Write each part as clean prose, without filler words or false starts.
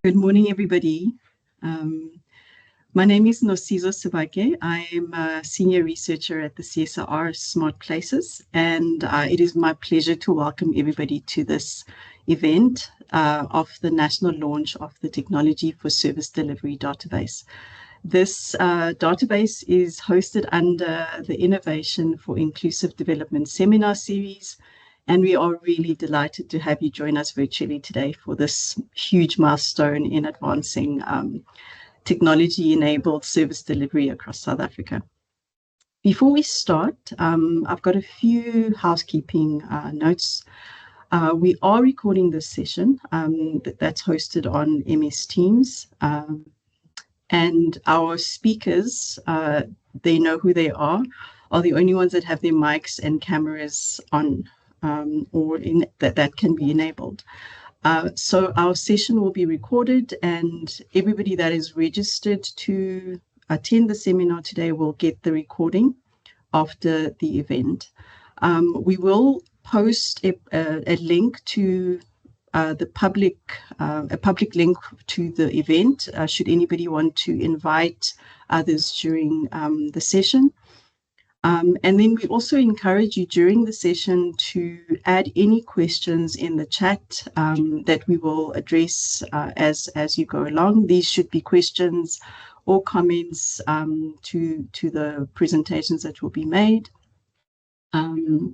Good morning, everybody. My name is Nosizo Sibake. I am a senior researcher at the CSIR Smart Places, and it is my pleasure to welcome everybody to this event of the national launch of the Technology for Service Delivery database. This database is hosted under the Innovation for Inclusive Development seminar series, and we are really delighted to have you join us virtually today for this huge milestone in advancing technology-enabled service delivery across South Africa. Before we start, I've got a few housekeeping notes. We are recording this session that's hosted on MS Teams. And our speakers, they know who they are the only ones that have their mics and cameras on or that can be enabled. So our session will be recorded, and everybody that is registered to attend the seminar today will get the recording after the event. We will post a link to a public link to the event, should anybody want to invite others during the session. And then we also encourage you during the session to add any questions in the chat that we will address as you go along. These should be questions or comments to the presentations that will be made. So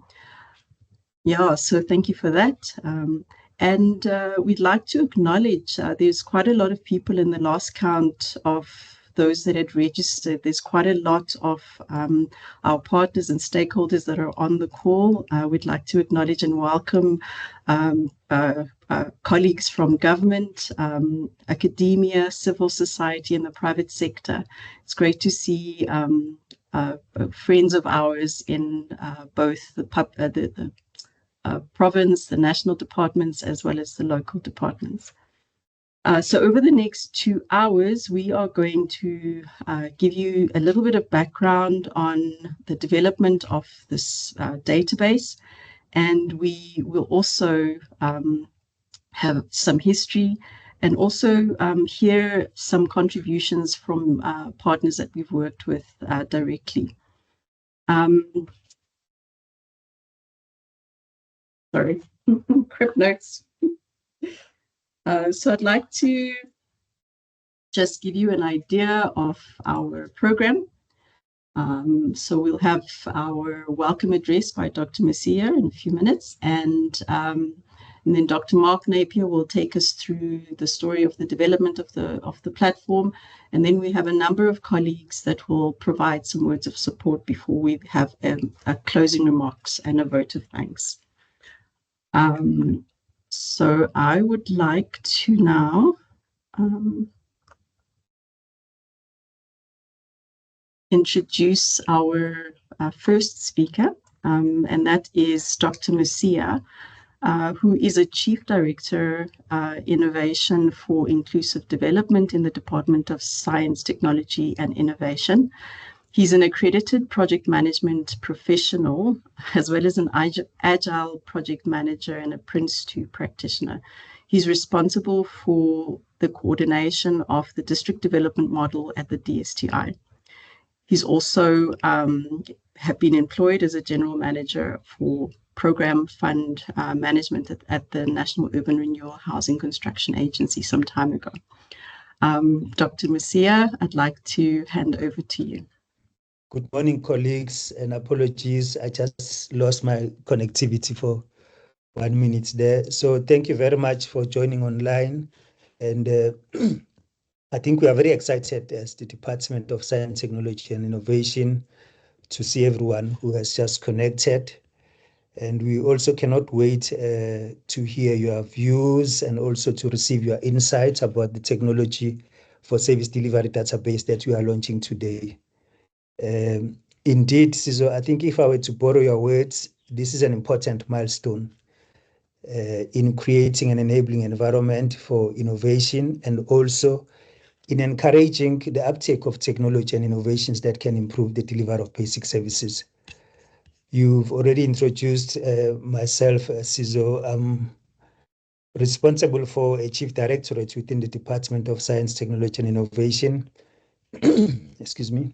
thank you for that. And we'd like to acknowledge there's quite a lot of people in the last count of those that had registered. There's quite a lot of our partners and stakeholders that are on the call. We'd like to acknowledge and welcome colleagues from government, academia, civil society, and the private sector. It's great to see friends of ours in both the province, the national departments, as well as the local departments. So over the next 2 hours, we are going to give you a little bit of background on the development of this database, and we will also have some history and also hear some contributions from partners that we've worked with directly. Sorry, crib notes. So I'd like to just give you an idea of our program. So we'll have our welcome address by Dr. Masiya in a few minutes, and then Dr. Mark Napier will take us through the story of the development of the platform, and then we have a number of colleagues that will provide some words of support before we have a closing remarks and a vote of thanks. So I would like to now introduce our first speaker, and that is Dr. Masiya, who is a Chief Director, Innovation for Inclusive Development in the Department of Science, Technology and Innovation. He's an accredited project management professional, as well as an agile project manager and a Prince2 practitioner. He's responsible for the coordination of the district development model at the DSTI. He's also have been employed as a general manager for program fund management at the National Urban Renewal Housing Construction Agency some time ago. Dr. Masiya, I'd like to hand over to you. Good morning, colleagues, and apologies. I just lost my connectivity for 1 minute there. So thank you very much for joining online. And I think we are very excited as the Department of Science, Technology and Innovation to see everyone who has just connected. And we also cannot wait to hear your views and also to receive your insights about the technology for service delivery database that we are launching today. Indeed, Sizo, I think if I were to borrow your words, this is an important milestone in creating an enabling environment for innovation and also in encouraging the uptake of technology and innovations that can improve the delivery of basic services. You've already introduced myself, Sizo. responsible for a chief directorate within the Department of Science, Technology and Innovation. Excuse me.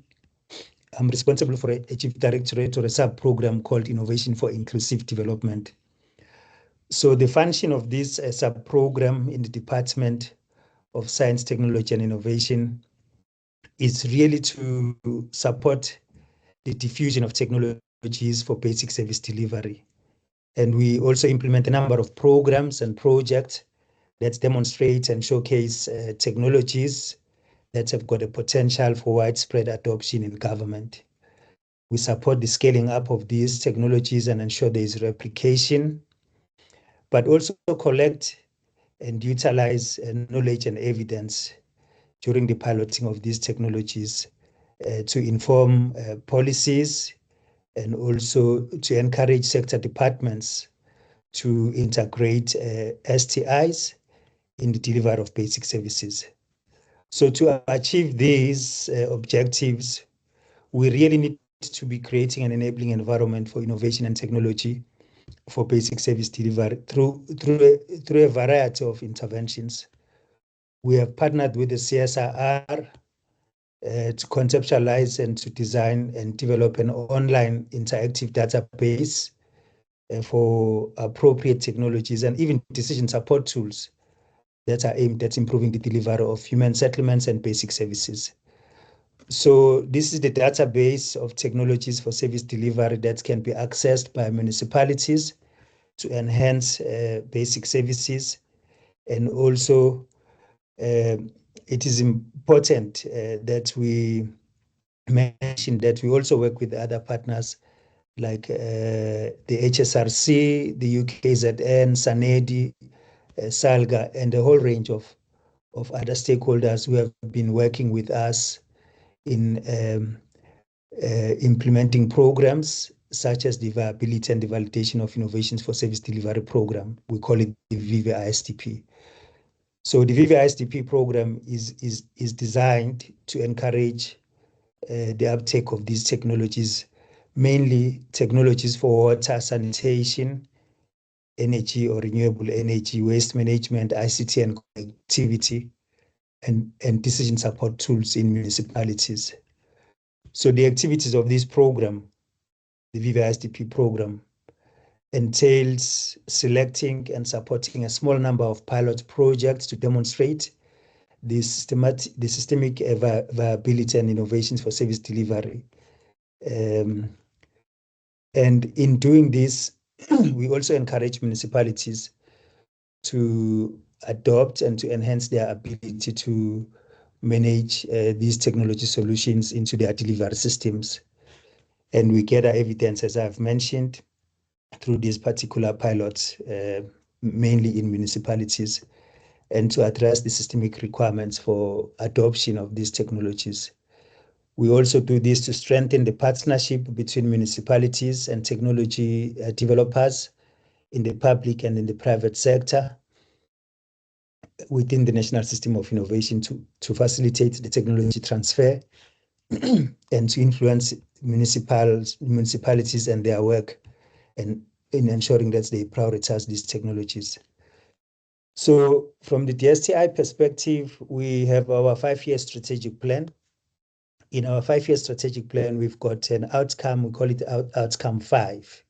I'm responsible for a chief directorate or a sub-program called Innovation for Inclusive Development. So the function of this sub-program in the Department of Science, Technology and Innovation is really to support the diffusion of technologies for basic service delivery. And we also implement a number of programs and projects that demonstrate and showcase technologies that have got a potential for widespread adoption in government. We support the scaling up of these technologies and ensure there is replication, but also collect and utilize knowledge and evidence during the piloting of these technologies to inform policies and also to encourage sector departments to integrate STIs in the delivery of basic services. So to achieve these objectives, we really need to be creating an enabling environment for innovation and technology for basic service delivery through a variety of interventions. We have partnered with the CSIR to conceptualize and to design and develop an online interactive database for appropriate technologies and even decision support tools that are aimed at improving the delivery of human settlements and basic services. So this is the database of technologies for service delivery that can be accessed by municipalities to enhance basic services. And also it is important that we mention that we also work with other partners like the HSRC, the UKZN, SANEDI, SALGA, and a whole range of other stakeholders who have been working with us in implementing programs such as the viability and the validation of innovations for service delivery program. We call it the VVISDP. So the VVISDP program is designed to encourage the uptake of these technologies, mainly technologies for water, sanitation, energy or renewable energy, waste management, ICT and connectivity, and decision support tools in municipalities. So the activities of this program, the VVISDP program, entails selecting and supporting a small number of pilot projects to demonstrate the systemic viability and innovations for service delivery. And in doing this, we also encourage municipalities to adopt and to enhance their ability to manage these technology solutions into their delivery systems. And we gather evidence, as I've mentioned, through these particular pilots, mainly in municipalities, and to address the systemic requirements for adoption of these technologies. We also do this to strengthen the partnership between municipalities and technology developers in the public and in the private sector within the National System of Innovation to facilitate the technology transfer and to influence municipalities and their work and in ensuring that they prioritize these technologies. So from the DSTI perspective, we have our 5-year strategic plan. In our 5-year strategic plan, we've got an outcome, we call it outcome 5.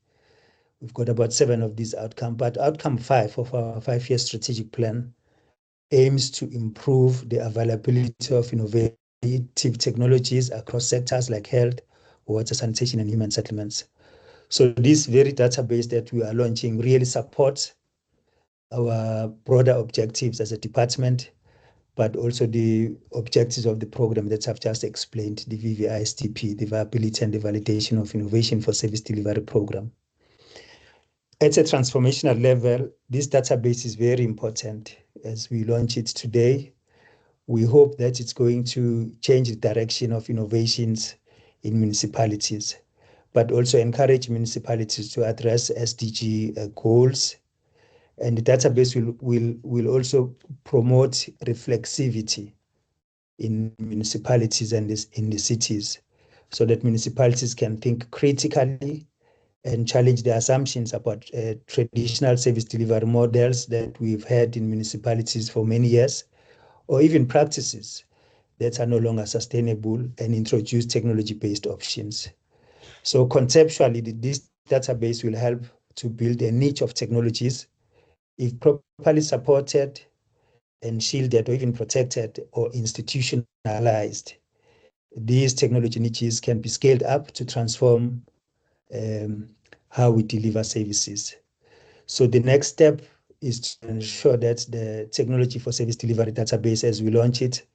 We've got about 7 of these outcomes, but outcome 5 of our 5-year strategic plan aims to improve the availability of innovative technologies across sectors like health, water, sanitation, and human settlements. So this very database that we are launching really supports our broader objectives as a department, but also the objectives of the program that I've just explained, the VVISDP, the Viability and the Validation of Innovation for Service Delivery Program. At a transformational level, this database is very important as we launch it today. We hope that it's going to change the direction of innovations in municipalities, but also encourage municipalities to address SDG goals. And the database will also promote reflexivity in municipalities and in the cities, so that municipalities can think critically and challenge the assumptions about traditional service delivery models that we've had in municipalities for many years, or even practices that are no longer sustainable, and introduce technology-based options. So conceptually, this database will help to build a niche of technologies if properly supported and shielded or even protected or institutionalized. These technology niches can be scaled up to transform how we deliver services. So the next step is to ensure that the technology for service delivery database, as we launch it,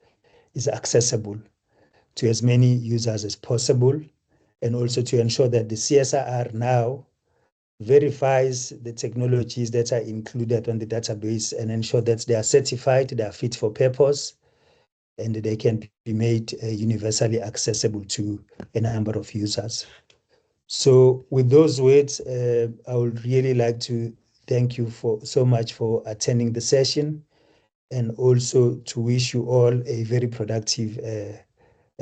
is accessible to as many users as possible, and also to ensure that the CSIR now verifies the technologies that are included on the database and ensure that they are certified, they are fit for purpose, and they can be made universally accessible to a number of users. So with those words, I would really like to thank you so much for attending the session, and also to wish you all a very productive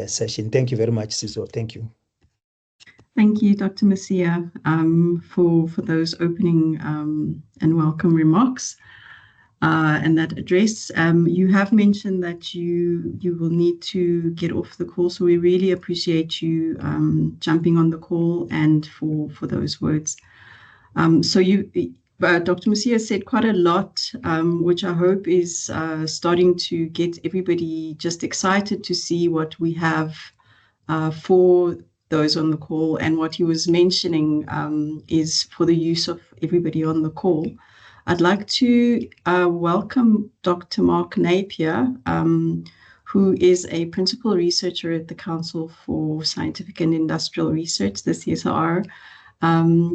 session. Thank you very much, Sizo. Thank you. Thank you, Dr. Masia, for those opening and welcome remarks and that address. You have mentioned that you will need to get off the call, so we really appreciate you jumping on the call and for those words. So Dr. Masia said quite a lot, which I hope is starting to get everybody just excited to see what we have for those on the call. And what he was mentioning is for the use of everybody on the call. I'd like to welcome Dr. Mark Napier, who is a principal researcher at the Council for Scientific and Industrial Research, the CSIR.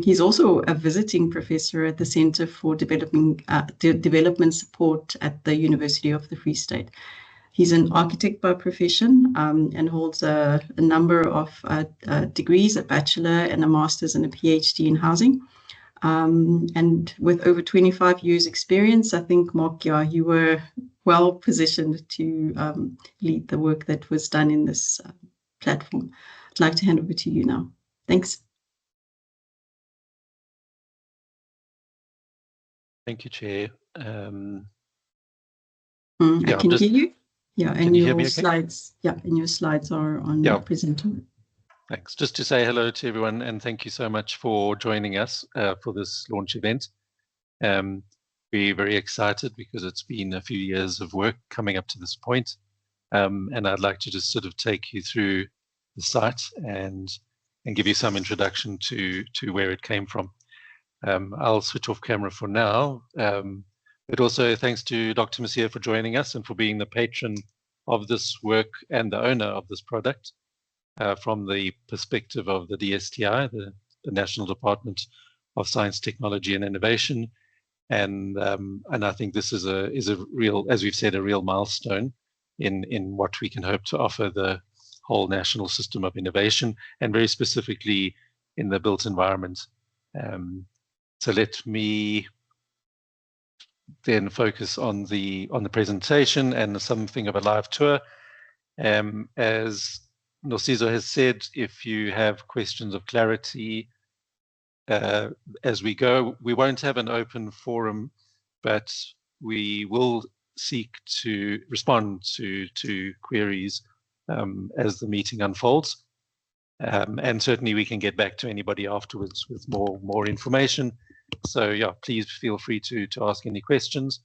He's also a visiting professor at the Center for Development Support at the University of the Free State. He's an architect by profession and holds a number of degrees, a bachelor and a master's and a PhD in housing. And with over 25 years experience, I think, Mark, you were well positioned to lead the work that was done in this platform. I'd like to hand over to you now. Thanks. Thank you, Chair. I can hear you. Yeah, and your slides. Okay? Yeah, and your slides are on the presenter. Thanks. Just to say hello to everyone, and thank you so much for joining us for this launch event. We're very excited because it's been a few years of work coming up to this point, and I'd like to just sort of take you through the site and give you some introduction to where it came from. I'll switch off camera for now. But also thanks to Dr. Masia for joining us and for being the patron of this work and the owner of this product from the perspective of the DSTI, the National Department of Science, Technology and Innovation. And I think this is a real, as we've said, a real milestone in what we can hope to offer the whole national system of innovation, and very specifically in the built environment. So let me then focus on the presentation and something of a live tour. As Nosizo has said, if you have questions of clarity as we go, we won't have an open forum, but we will seek to respond to queries as the meeting unfolds. And certainly we can get back to anybody afterwards with more information. So yeah, please feel free to ask any questions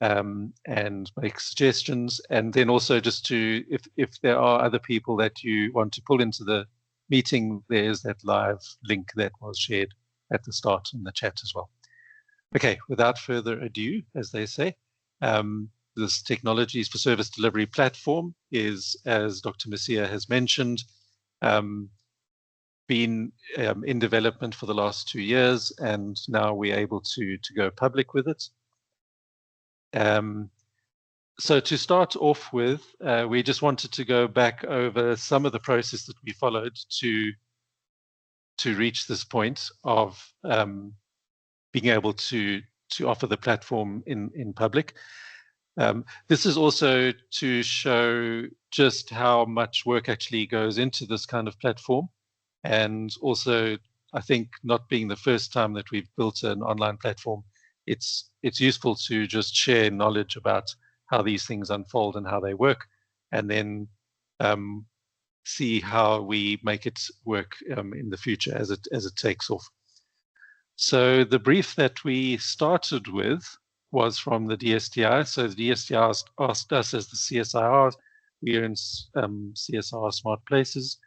and make suggestions. And then also just to, if there are other people that you want to pull into the meeting, there's that live link that was shared at the start in the chat as well. Okay, without further ado, as they say, this Technologies for Service Delivery platform is, as Dr. Masia has mentioned, been in development for the last 2 years, and now we're able to go public with it. So to start off with, we just wanted to go back over some of the process that we followed to reach this point of being able to offer the platform in public. This is also to show just how much work actually goes into this kind of platform, and also I think not being the first time that we've built an online platform, it's useful to just share knowledge about how these things unfold and how they work, and then see how we make it work in the future as it takes off. So the brief that we started with was from the DSTI. So the DSTI asked us as the CSIR, we are in CSIR Smart Places,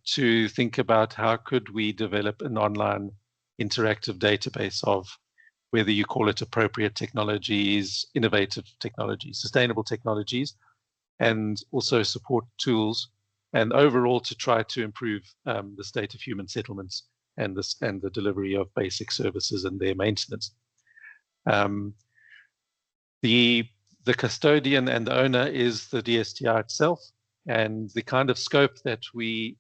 to think about how could we develop an online interactive database of, whether you call it appropriate technologies, innovative technologies, sustainable technologies, and also support tools, and overall to try to improve the state of human settlements and the delivery of basic services and their maintenance. The custodian and the owner is the DSTI itself, and the kind of scope that we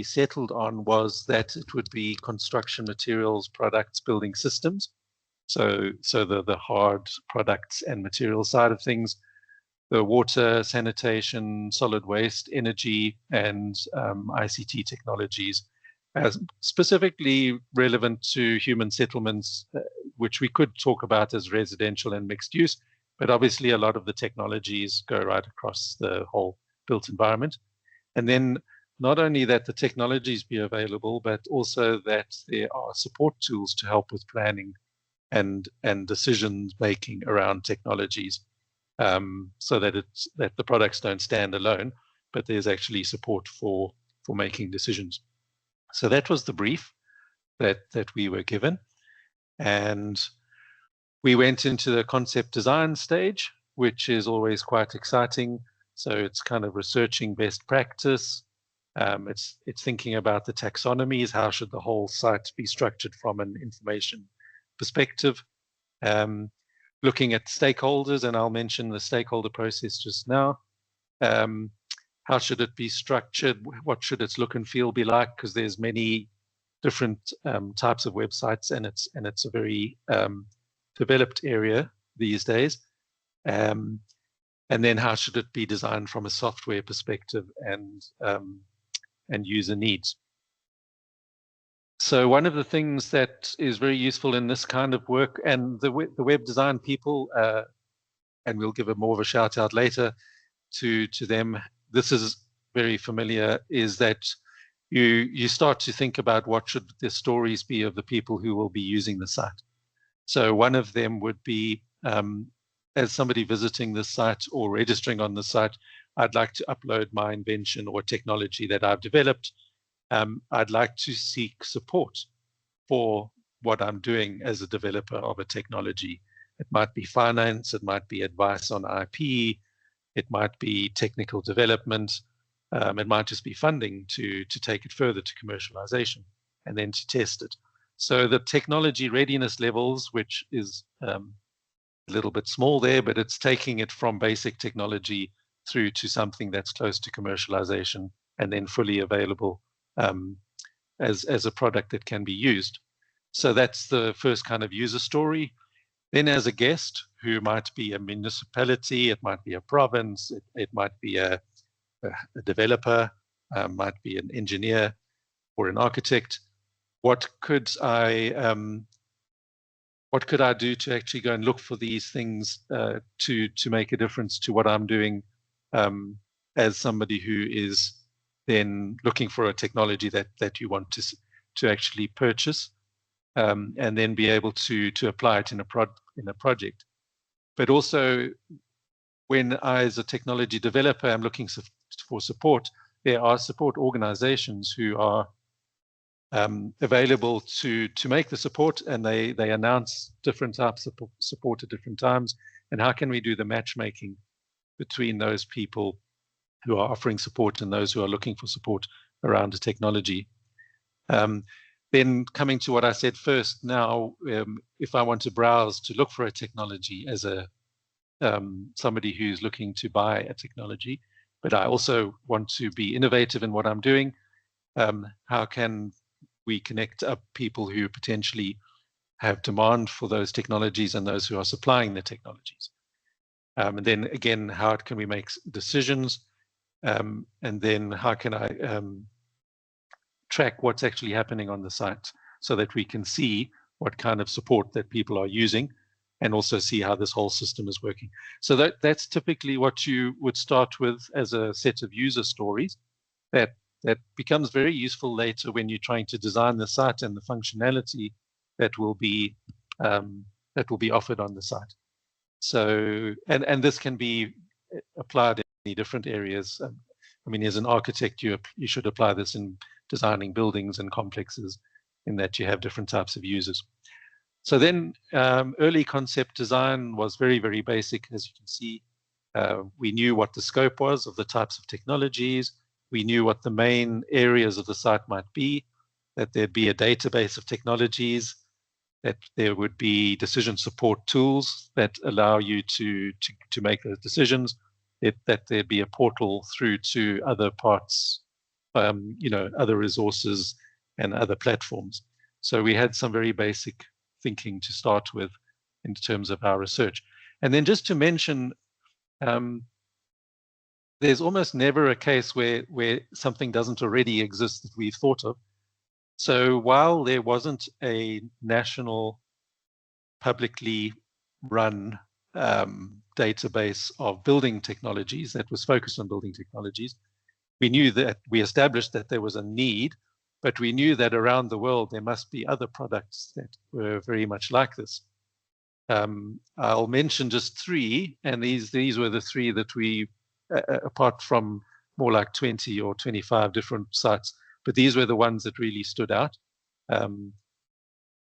settled on was that it would be construction materials, products, building systems. So the hard products and material side of things, the water, sanitation, solid waste, energy, and ICT technologies, as specifically relevant to human settlements, which we could talk about as residential and mixed use, but obviously a lot of the technologies go right across the whole built environment. And then not only that the technologies be available, but also that there are support tools to help with planning and decision making around technologies, so that the products don't stand alone, but there's actually support for making decisions. So that was the brief that we were given, and we went into the concept design stage, which is always quite exciting. So it's kind of researching best practice. It's thinking about the taxonomies. How should the whole site be structured from an information perspective? Looking at stakeholders, and I'll mention the stakeholder process just now. How should it be structured? What should its look and feel be like? Because there's many different types of websites, and it's a very developed area these days. And then how should it be designed from a software perspective and user needs? So one of the things that is very useful in this kind of work, and the web design people, and we'll give more of a shout out later to them, this is very familiar, is that you start to think about what should the stories be of the people who will be using the site. So one of them would be, as somebody visiting the site or registering on the site, I'd like to upload my invention or technology that I've developed. I'd like to seek support for what I'm doing as a developer of a technology. It might be finance, it might be advice on IP, it might be technical development, it might just be funding to take it further to commercialization and then to test it. So the technology readiness levels, which is a little bit small there, but it's taking it from basic technology through to something that's close to commercialization and then fully available as a product that can be used. So that's the first kind of user story. Then as a guest, who might be a municipality, it might be a province, it might be a developer, might be an engineer or an architect. What could I do to actually go and look for these things to make a difference to what I'm doing as somebody who is then looking for a technology that you want to actually purchase, and then be able to apply it in a project. But also, when I, as a technology developer, am looking for support, there are support organizations who are available to make the support, and they announce different types of support at different times. And how can we do the matchmaking between those people who are offering support and those who are looking for support around a technology? Then coming to what I said first, now if I want to browse to look for a technology as somebody who's looking to buy a technology, but I also want to be innovative in what I'm doing, how can we connect up people who potentially have demand for those technologies and those who are supplying the technologies? And then again, how can we make decisions? And then how can I track what's actually happening on the site so that we can see what kind of support that people are using and also see how this whole system is working. So that's typically what you would start with as a set of user stories that becomes very useful later when you're trying to design the site and the functionality that will be offered on the site. So, and this can be applied in many different areas. I mean, as an architect, you should apply this in designing buildings and complexes, in that you have different types of users. So then early concept design was very, very basic. As you can see, we knew what the scope was of the types of technologies. We knew what the main areas of the site might be, that there'd be a database of technologies, that there would be decision support tools that allow you to make those decisions, that there'd be a portal through to other parts, other resources and other platforms. So we had some very basic thinking to start with in terms of our research. And then just to mention, there's almost never a case where something doesn't already exist that we've thought of. So while there wasn't a national publicly run database of building technologies that was focused on building technologies, we established that there was a need, but we knew that around the world there must be other products that were very much like this. I'll mention just three, and these were the three that we, apart from more like 20 or 25 different sites, but these were the ones that really stood out.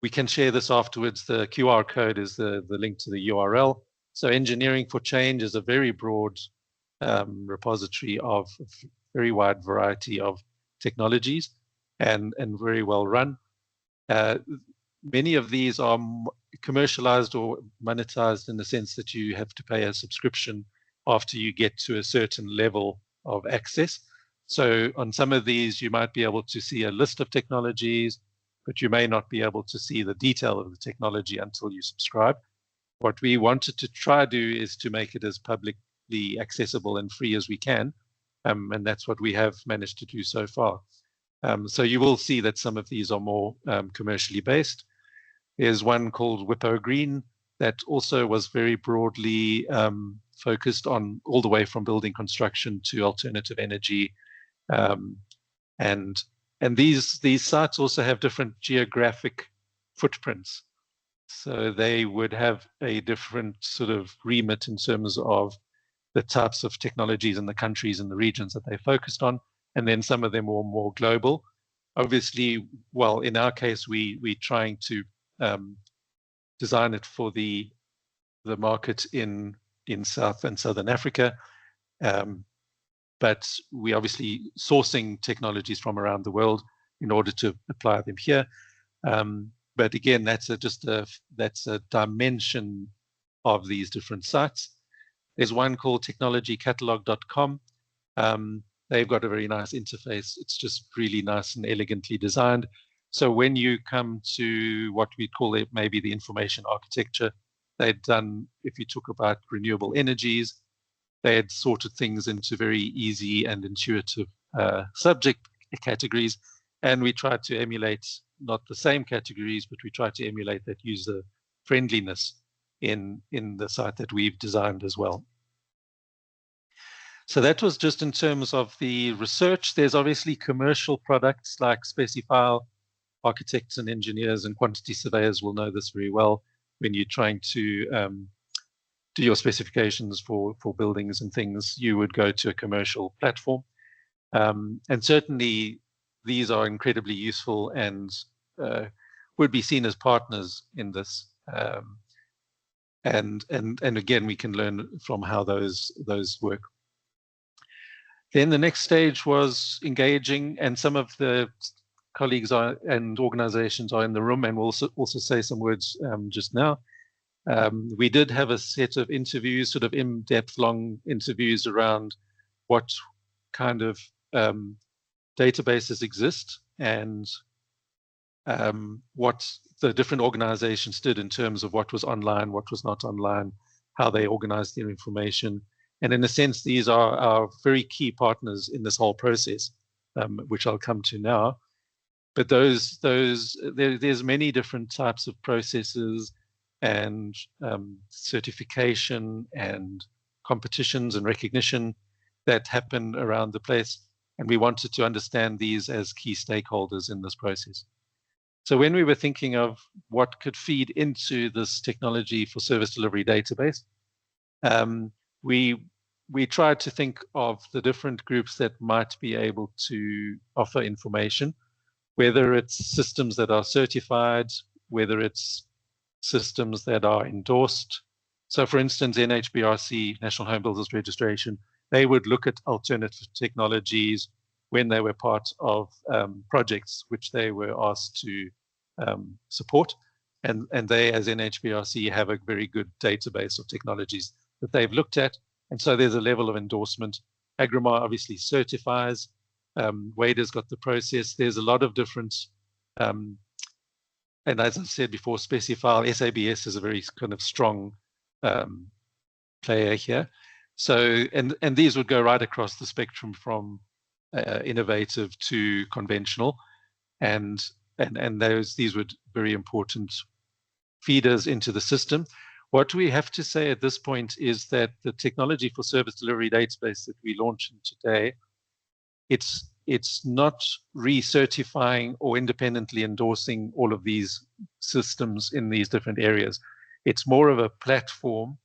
We can share this afterwards. The QR code is the link to the URL. So Engineering for Change is a very broad repository of a very wide variety of technologies and very well run. Many of these are commercialized or monetized in the sense that you have to pay a subscription after you get to a certain level of access. So on some of these, you might be able to see a list of technologies, but you may not be able to see the detail of the technology until you subscribe. What we wanted to try to do is to make it as publicly accessible and free as we can. And that's what we have managed to do so far. So you will see that some of these are more commercially based. There's one called Whippo Green that also was very broadly focused on all the way from building construction to alternative energy. And these sites also have different geographic footprints. So they would have a different sort of remit in terms of the types of technologies and the countries and the regions that they focused on. And then some of them were more global. Obviously, well, in our case, we're trying to design it for the market in South and Southern Africa. But we obviously sourcing technologies from around the world in order to apply them here. But again, that's a dimension of these different sites. There's one called technologycatalog.com. They've got a very nice interface. It's just really nice and elegantly designed. So when you come to what we call it, maybe the information architecture, they'd done, if you talk about renewable energies, they had sorted things into very easy and intuitive subject categories. And we tried to emulate not the same categories, but we tried to emulate that user friendliness in the site that we've designed as well. So that was just in terms of the research. There's obviously commercial products like Specifile. Architects and engineers and quantity surveyors will know this very well when you're trying to do your specifications for buildings and things. You would go to a commercial platform. And certainly these are incredibly useful and would be seen as partners in this. And again, we can learn from how those work. Then the next stage was engaging, and some of the colleagues and organizations are in the room, and we'll also say some words just now. We did have a set of interviews, sort of in-depth, long interviews around what kind of databases exist and what the different organizations did in terms of what was online, what was not online, how they organized their information. And in a sense, these are our very key partners in this whole process, which I'll come to now. But there's many different types of processes and certification and competitions and recognition that happen around the place. And we wanted to understand these as key stakeholders in this process. So when we were thinking of what could feed into this technology for service delivery database, we tried to think of the different groups that might be able to offer information, whether it's systems that are certified, whether it's systems that are endorsed. So for instance, NHBRC, National Home Builders Registration, they would look at alternative technologies when they were part of projects which they were asked to support. And they, as NHBRC, have a very good database of technologies that they've looked at. And so there's a level of endorsement. Agromar obviously certifies. WADA's got the process. There's a lot of different, and as I said before, Specifile, SABS is a very kind of strong player here. So, and these would go right across the spectrum from innovative to conventional, and these would very important feeders into the system. What we have to say at this point is that the technology for service delivery database that we launched today, it's not recertifying or independently endorsing all of these systems in these different areas. It's more of a platform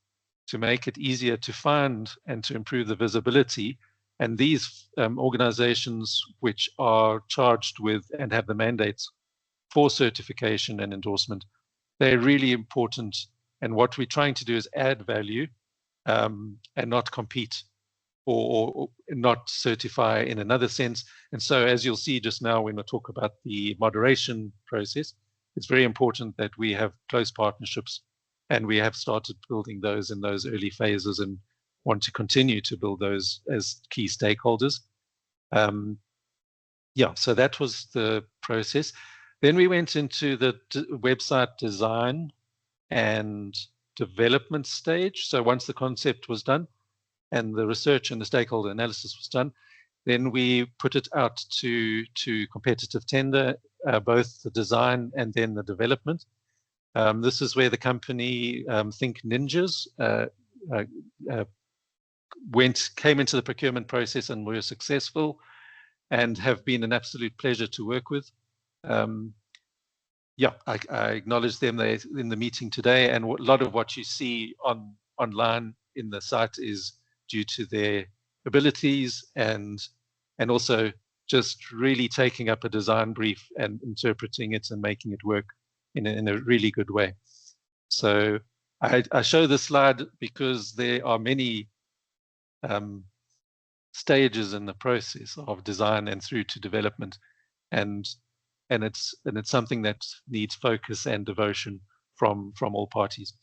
to make it easier to find and to improve the visibility. And these organizations which are charged with and have the mandates for certification and endorsement, they're really important. And what we're trying to do is add value and not compete or not certify in another sense. And so as you'll see just now when I talk about the moderation process, it's very important that we have close partnerships, and we have started building those in those early phases and want to continue to build those as key stakeholders. Yeah, so that was the process. Then we went into the website design and development stage. So once the concept was done and the research and the stakeholder analysis was done, then we put it out to competitive tender, both the design and then the development. This is where the company Think Ninjas came into the procurement process and were successful and have been an absolute pleasure to work with. Yeah, I acknowledge them in the meeting today, and a lot of what you see online in the site is due to their abilities and also just really taking up a design brief and interpreting it and making it work in a really good way. So I show this slide because there are many stages in the process of design and through to development, and it's something that needs focus and devotion from all parties.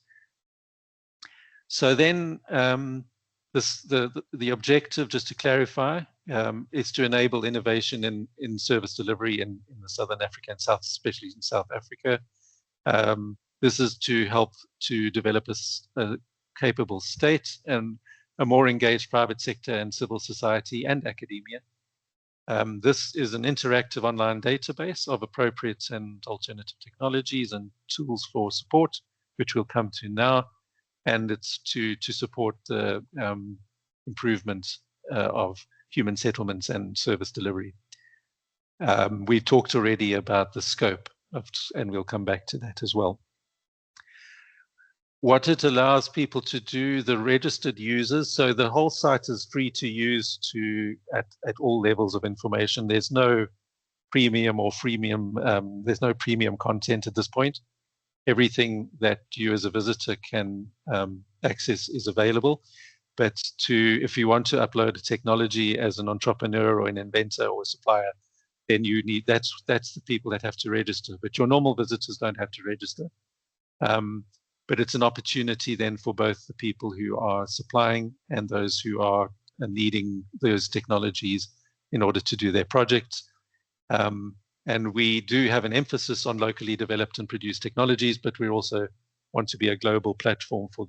So then the objective, just to clarify, is to enable innovation in service delivery in the Southern Africa and especially in South Africa. This is to help to develop a capable state and a more engaged private sector and civil society and academia. This is an interactive online database of appropriate and alternative technologies and tools for support, which we'll come to now. And it's to support the improvement of human settlements and service delivery. We talked already about the scope and we'll come back to that as well. What it allows people to do, the registered users, so the whole site is free to use at all levels of information. There's no premium or freemium, there's no premium content at this point. Everything that you as a visitor can access is available. But if you want to upload a technology as an entrepreneur or an inventor or a supplier, then you need, that's the people that have to register. But your normal visitors don't have to register. But it's an opportunity then for both the people who are supplying and those who are needing those technologies in order to do their projects. And we do have an emphasis on locally developed and produced technologies, but we also want to be a global platform for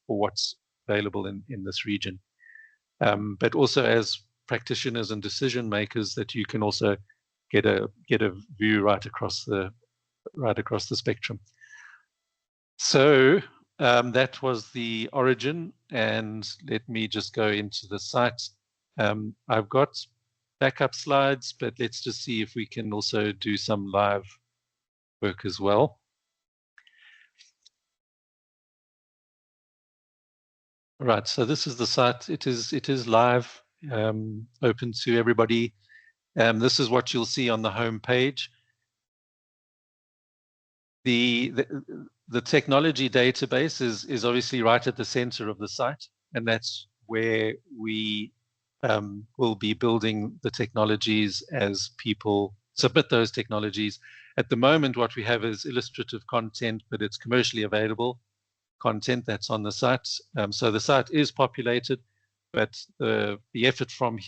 what's available in this region. But also as practitioners and decision makers, that you can also get a view right across the spectrum. So that was the origin, and let me just go into the site. I've got backup slides, but let's just see if we can also do some live work as well. Right, so this is the site. It is live, open to everybody. This is what you'll see on the home page. The technology database is obviously right at the center of the site, and that's where we will be building the technologies as people submit those technologies. At the moment, what we have is illustrative content, but it's commercially available content that's on the site. So the site is populated, but the effort from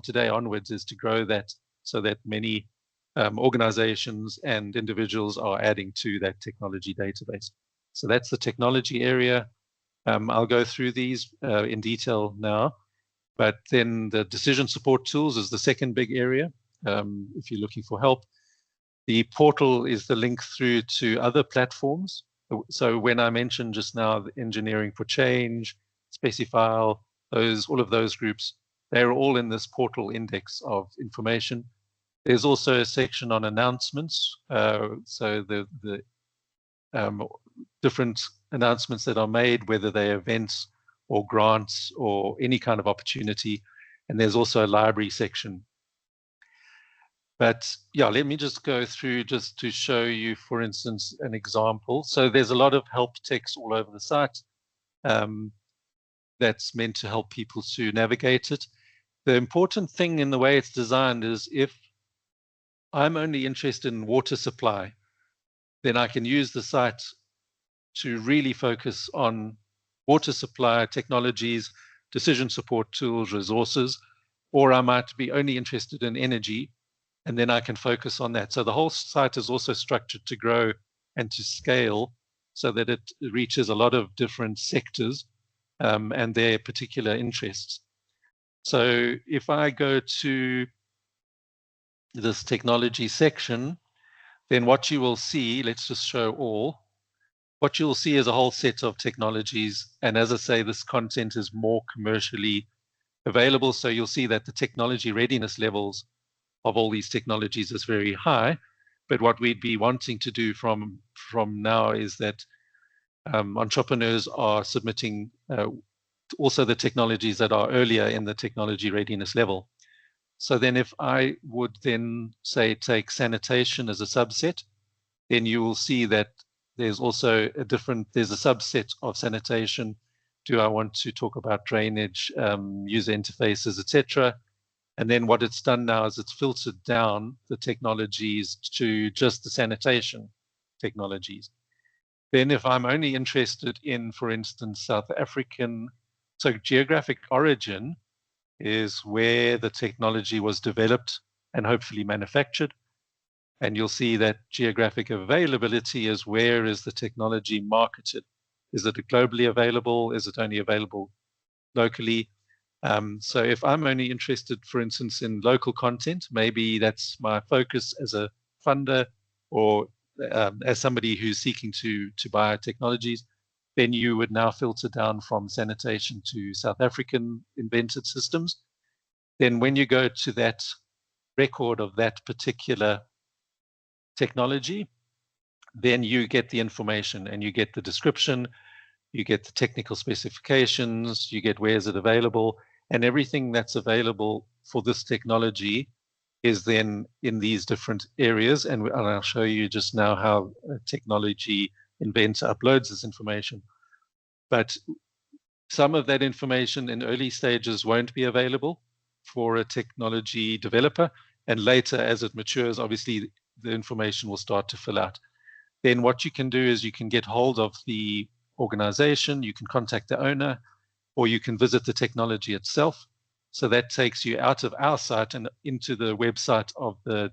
today onwards, is to grow that so that many organizations and individuals are adding to that technology database. So that's the technology area. I'll go through these in detail now, but then the decision support tools is the second big area. If you're looking for help, the portal is the link through to other platforms. So when I mentioned just now the engineering for change, Specifile, all of those groups, they're all in this portal index of information. There's also a section on announcements. So the different announcements that are made, whether they're events or grants or any kind of opportunity. And there's also a library section. But yeah, let me just go through just to show you, for instance, an example. So there's a lot of help text all over the site that's meant to help people to navigate it. The important thing in the way it's designed is if I'm only interested in water supply, then I can use the site to really focus on water supply technologies, decision support tools, resources, or I might be only interested in energy, and then I can focus on that. So the whole site is also structured to grow and to scale so that it reaches a lot of different sectors and their particular interests. So if I go to this technology section, then what you will see, let's just show all, what you'll see is a whole set of technologies. And as I say, this content is more commercially available. So you'll see that the technology readiness levels of all these technologies is very high. But what we'd be wanting to do from now is that entrepreneurs are submitting also the technologies that are earlier in the technology readiness level. So then if I would then say take sanitation as a subset, then you will see that there's also there's a subset of sanitation. Do I want to talk about drainage, user interfaces, etc.? And then what it's done now is it's filtered down the technologies to just the sanitation technologies. Then if I'm only interested in, for instance, South African, so geographic origin is where the technology was developed and hopefully manufactured. And you'll see that geographic availability is where is the technology marketed. Is it globally available? Is it only available locally? So if I'm only interested, for instance, in local content, maybe that's my focus as a funder or as somebody who's seeking to buy technologies, then you would now filter down from sanitation to South African invented systems. Then when you go to that record of that particular technology, then you get the information and you get the description, you get the technical specifications, you get where is it available, and everything that's available for this technology is then in these different areas. And I'll show you just now how a technology inventor uploads this information. But some of that information in early stages won't be available for a technology developer. And later, as it matures, obviously the information will start to fill out. Then what you can do is you can get hold of the organization, you can contact the owner, or you can visit the technology itself. So that takes you out of our site and into the website of the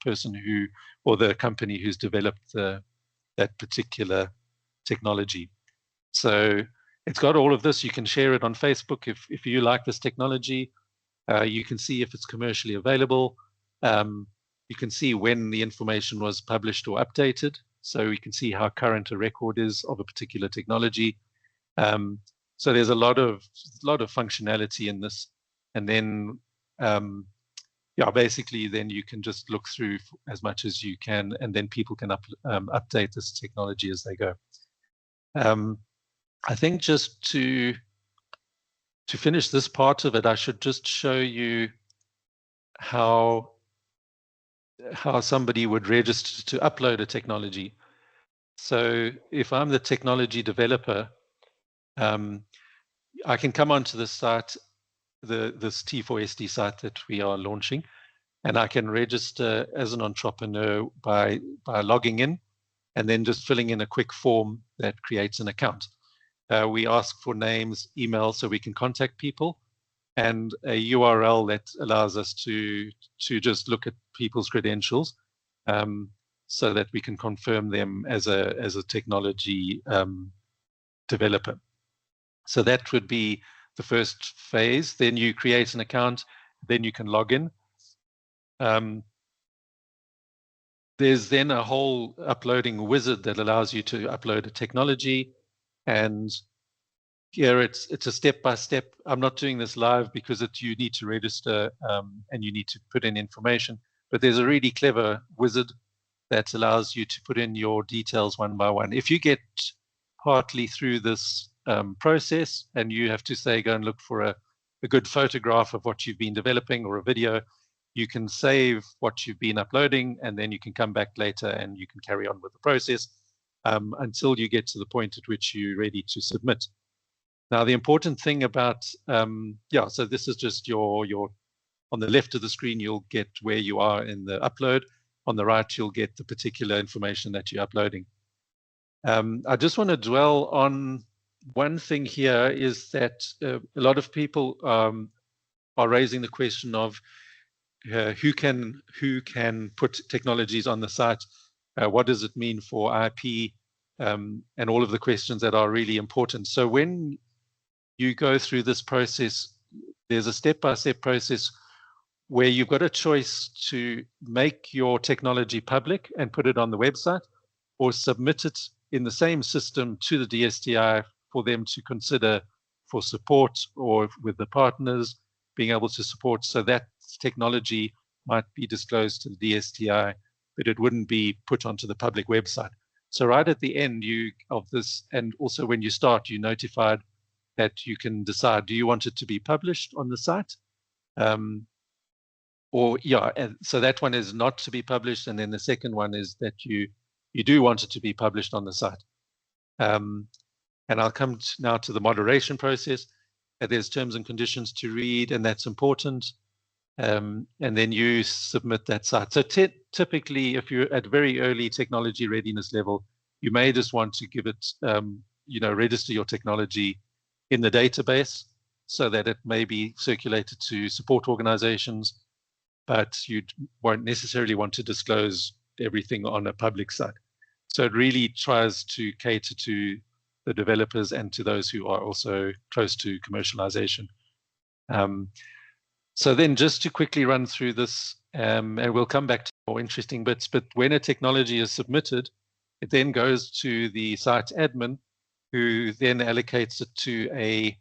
person who, or the company who's developed that particular technology. So it's got all of this. You can share it on Facebook if you like this technology. You can see if it's commercially available. You can see when the information was published or updated, so we can see how current a record is of a particular technology. So there's a lot of functionality in this, and then basically then you can just look through as much as you can, and then people can update this technology as they go. I think just to finish this part of it, I should just show you how somebody would register to upload a technology. So if I'm the technology developer, I can come onto the site, this T4SD site that we are launching, and I can register as an entrepreneur by logging in and then just filling in a quick form that creates an account. We ask for names, email, so we can contact people, and a URL that allows us to just look at people's credentials, so that we can confirm them as a technology developer. So that would be the first phase. Then you create an account, then you can log in. There's then a whole uploading wizard that allows you to upload a technology, and here it's a step-by-step. I'm not doing this live because you need to register and you need to put in information, but there's a really clever wizard that allows you to put in your details one by one. If you get partly through this process and you have to say go and look for a good photograph of what you've been developing or a video, you can save what you've been uploading, and then you can come back later and you can carry on with the process until you get to the point at which you're ready to submit. Now, the important thing about, so this is just your, on the left of the screen, you'll get where you are in the upload. On the right, you'll get the particular information that you're uploading. I just want to dwell on one thing here, is that a lot of people are raising the question of who can put technologies on the site, what does it mean for IP, and all of the questions that are really important. So when you go through this process, there's a step-by-step process where you've got a choice to make your technology public and put it on the website, or submit it in the same system to the DSTI for them to consider for support, or with the partners being able to support. So that technology might be disclosed to the DSTI, but it wouldn't be put onto the public website. So right at the end of this, and also when you start, you're notified that you can decide, do you want it to be published on the site? And so that one is not to be published, and then the second one is that you do want it to be published on the site. And I'll come now to the moderation process. There's terms and conditions to read, and that's important. And then you submit that site. So typically, if you're at very early technology readiness level, you may just want to give it, register your technology in the database so that it may be circulated to support organizations, but you won't necessarily want to disclose everything on a public site. So it really tries to cater to the developers and to those who are also close to commercialization. So then just to quickly run through this, and we'll come back to more interesting bits, but when a technology is submitted, it then goes to the site admin, who then allocates it to a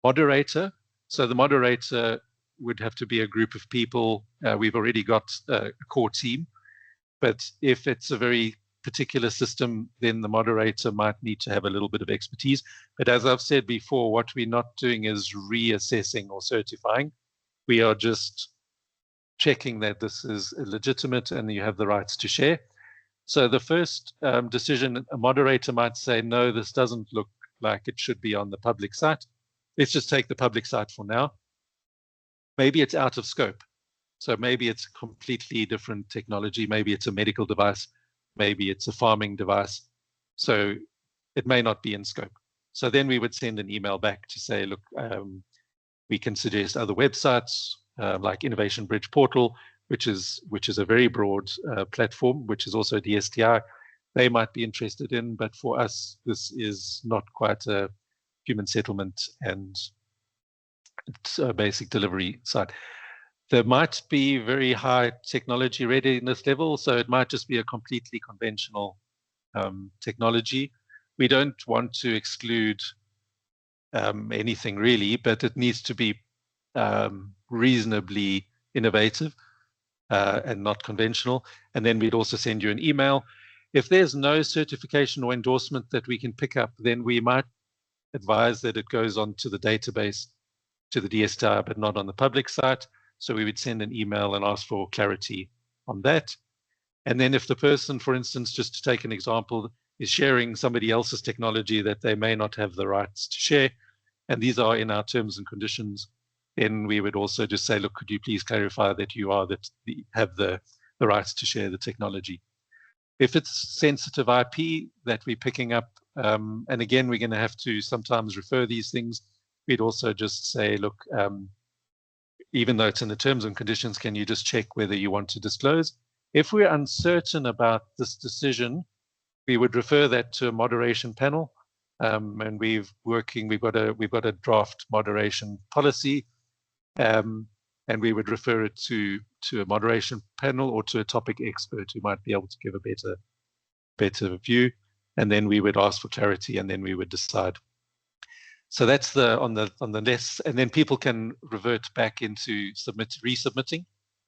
moderator. So the moderator would have to be a group of people. We've already got a core team, but if it's a very particular system, then the moderator might need to have a little bit of expertise. But as I've said before, what we're not doing is reassessing or certifying. We are just checking that this is legitimate and you have the rights to share. So the first decision, a moderator might say, no, this doesn't look like it should be on the public site. Let's just take the public site for now. Maybe it's out of scope. So maybe it's a completely different technology. Maybe it's a medical device. Maybe it's a farming device. So it may not be in scope. So then we would send an email back to say, look, we can suggest other websites like Innovation Bridge Portal, which is a very broad platform, which is also DSTI. They might be interested in, but for us, this is not quite a human settlement and it's a basic delivery site. There might be very high technology readiness level, so it might just be a completely conventional technology. We don't want to exclude anything really, but it needs to be reasonably innovative and not conventional. And then we'd also send you an email. If there's no certification or endorsement that we can pick up, then we might advise that it goes onto the database, to the DSTI, but not on the public site. So we would send an email and ask for clarity on that. And then if the person, for instance, just to take an example, is sharing somebody else's technology that they may not have the rights to share, and these are in our terms and conditions, then we would also just say, look, could you please clarify that you are have the rights to share the technology. If it's sensitive IP that we're picking up, and again, we're going to have to sometimes refer these things, we'd also just say, look, even though it's in the terms and conditions, can you just check whether you want to disclose? If we're uncertain about this decision, we would refer that to a moderation panel. And we've got a draft moderation policy, and we would refer it to a moderation panel or to a topic expert who might be able to give a better view. And then we would ask for clarity, and then we would decide. So that's on the less, and then people can revert back into resubmitting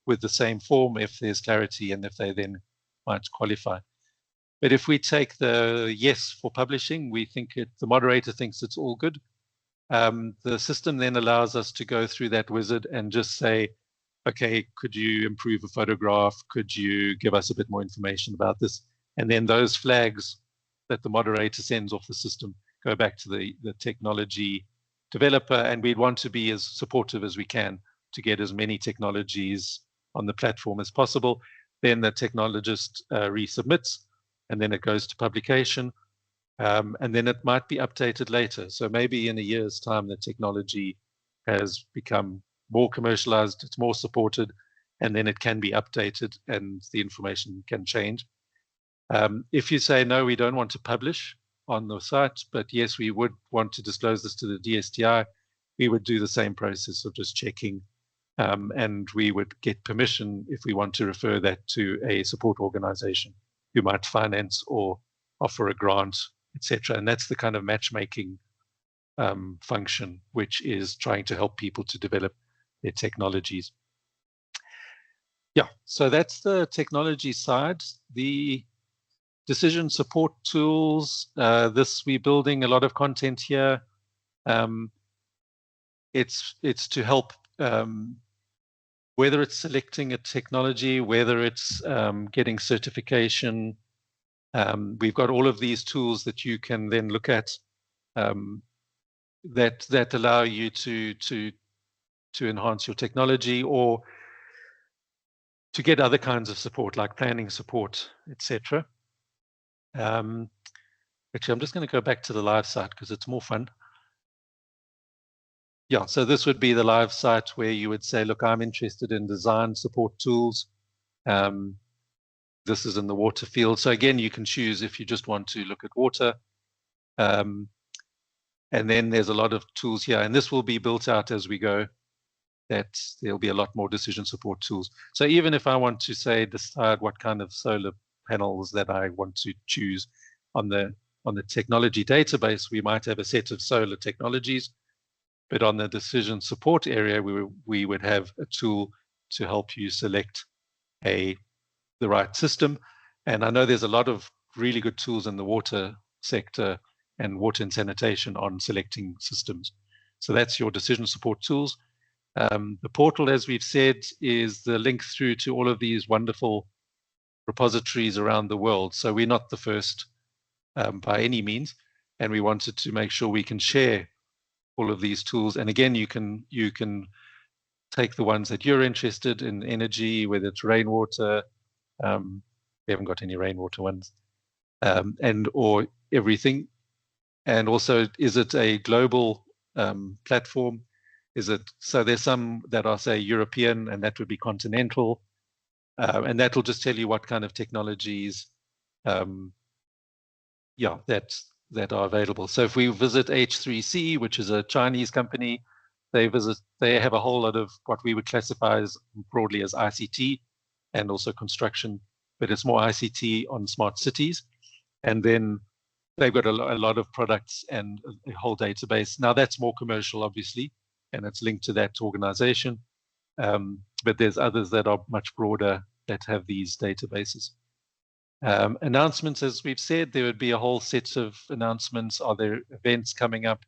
with the same form if there's clarity and if they then might qualify. But if we take the yes for publishing, we think the moderator thinks it's all good. The system then allows us to go through that wizard and just say, okay, could you improve a photograph? Could you give us a bit more information about this? And then those flags that the moderator sends off the system go back to the technology developer, and we'd want to be as supportive as we can to get as many technologies on the platform as possible. Then the technologist resubmits, and then it goes to publication, and then it might be updated later. So maybe in a year's time, the technology has become more commercialized, it's more supported, and then it can be updated and the information can change. If you say, no, we don't want to publish on the site, but yes, we would want to disclose this to the DSTI, we would do the same process of just checking, and we would get permission if we want to refer that to a support organization who might finance or offer a grant, etc. And that's the kind of matchmaking function, which is trying to help people to develop their technologies. Yeah, so that's the technology side. The decision support tools, we're building a lot of content here. It's to help, whether it's selecting a technology, whether it's getting certification. We've got all of these tools that you can then look at that allow you to enhance your technology or to get other kinds of support like planning support, etc. Actually, I'm just going to go back to the live site because it's more fun. Yeah, so this would be the live site where you would say, look, I'm interested in design support tools. This is in the water field. So again, you can choose if you just want to look at water. And then there's a lot of tools here, and this will be built out as we go. That there'll be a lot more decision support tools. So even if I want to say decide what kind of solar panels that I want to choose on the technology database, we might have a set of solar technologies, but on the decision support area, we would have a tool to help you select the right system. And I know there's a lot of really good tools in the water sector and water and sanitation on selecting systems. So that's your decision support tools. The portal, as we've said, is the link through to all of these wonderful repositories around the world. So we're not the first by any means, and we wanted to make sure we can share all of these tools. And again, you can take the ones that you're interested in, energy, whether it's rainwater. We haven't got any rainwater ones, or everything. And also, is it a global platform? So there's some that are, say, European, and that would be continental, and that will just tell you what kind of technologies, that are available. So if we visit H3C, which is a Chinese company, They have a whole lot of what we would classify as broadly as ICT and also construction, but it's more ICT on smart cities. And then they've got a lot of products and a whole database. Now that's more commercial, obviously, and it's linked to that organization. But there's others that are much broader that have these databases. Announcements, as we've said, there would be a whole set of announcements. Are there events coming up?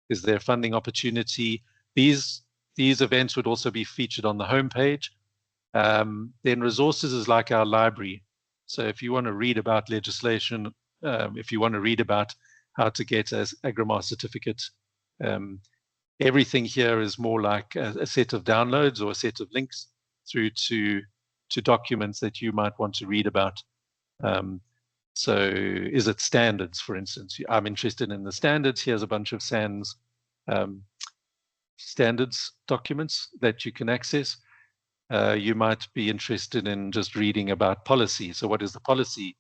Is there funding opportunity? These events would also be featured on the homepage. Then resources is like our library. So if you want to read about legislation, if you want to read about how to get an Agromar certificate, everything here is more like a set of downloads or a set of links through to documents that you might want to read about. So is it standards, for instance? I'm interested in the standards. Here's a bunch of SANS standards documents that you can access. You might be interested in just reading about policy. So what is the policy?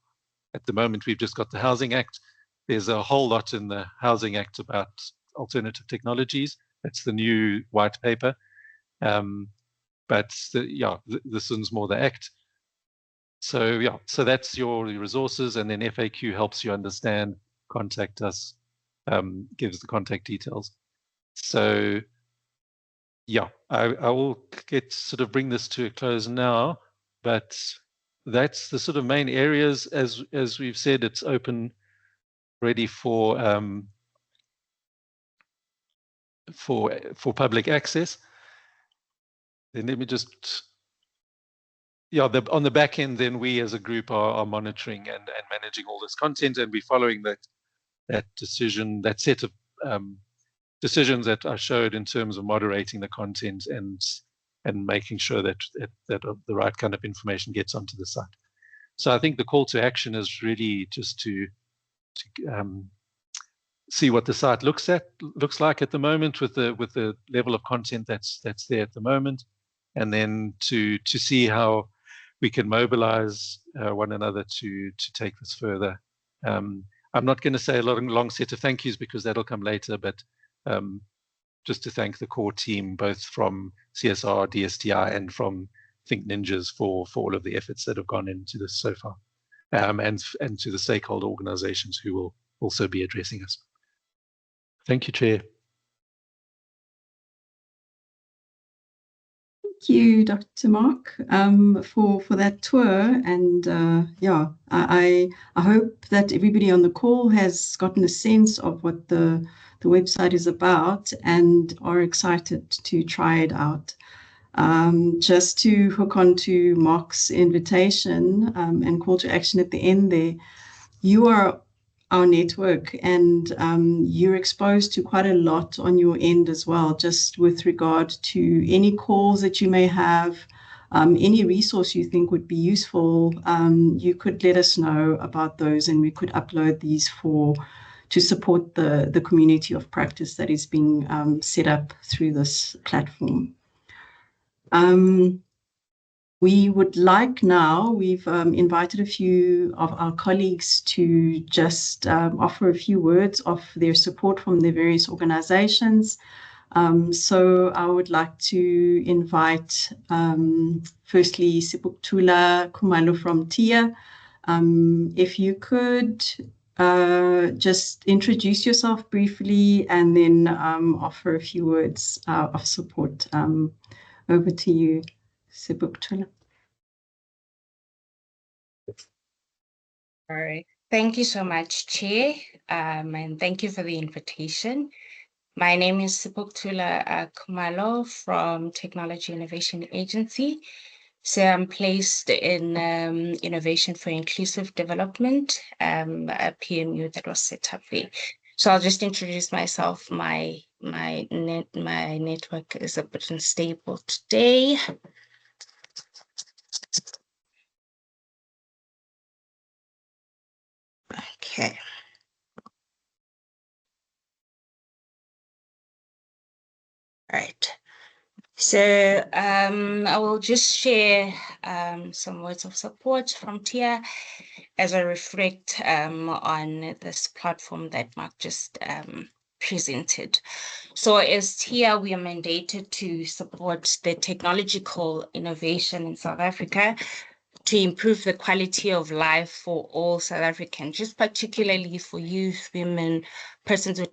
At the moment, we've just got the Housing Act. There's a whole lot in the Housing Act about alternative technologies. That's the new white paper. But this one's more the Act. So yeah, so that's your resources, and then FAQ helps you understand, contact us, gives the contact details. So yeah, I will bring this to a close now, but that's the sort of main areas. As we've said, it's open, ready for public access. Then let me just, on the back end, then we as a group are monitoring and managing all this content, and we're following that set of decisions that are showed in terms of moderating the content and making sure that the right kind of information gets onto the site. So I think the call to action is really just to see what the site looks like at the moment with the level of content that's there at the moment, and then to see how we can mobilize one another to take this further. I'm not going to say a long set of thank yous because that'll come later, but just to thank the core team, both from CSR, DSTI, and from Think Ninjas for all of the efforts that have gone into this so far, and to the stakeholder organizations who will also be addressing us. Thank you, Chair. Thank you, Dr. Mark, for that tour. And I hope that everybody on the call has gotten a sense of what the website is about and are excited to try it out. Just to hook on to Mark's invitation and call to action at the end there, you are our network, and you're exposed to quite a lot on your end as well, just with regard to any calls that you may have, any resource you think would be useful. You could let us know about those, and we could upload these to support the community of practice that is being set up through this platform. We would like now, we've invited a few of our colleagues to just offer a few words of their support from their various organizations. So I would like to invite firstly Sibuktula Khumalo from TIA. If you could just introduce yourself briefly and then offer a few words of support. Over to you, Sibuktula. All right. Thank you so much, Chair, and thank you for the invitation. My name is Sibuktula Khumalo from Technology Innovation Agency. So I'm placed in Innovation for Inclusive Development, a PMU that was set up there. So I'll just introduce myself. My network is a bit unstable today. Okay. All right. So I will just share some words of support from TIA as I reflect on this platform that Mark just presented. So as TIA, we are mandated to support the technological innovation in South Africa to improve the quality of life for all South Africans, just particularly for youth, women, persons with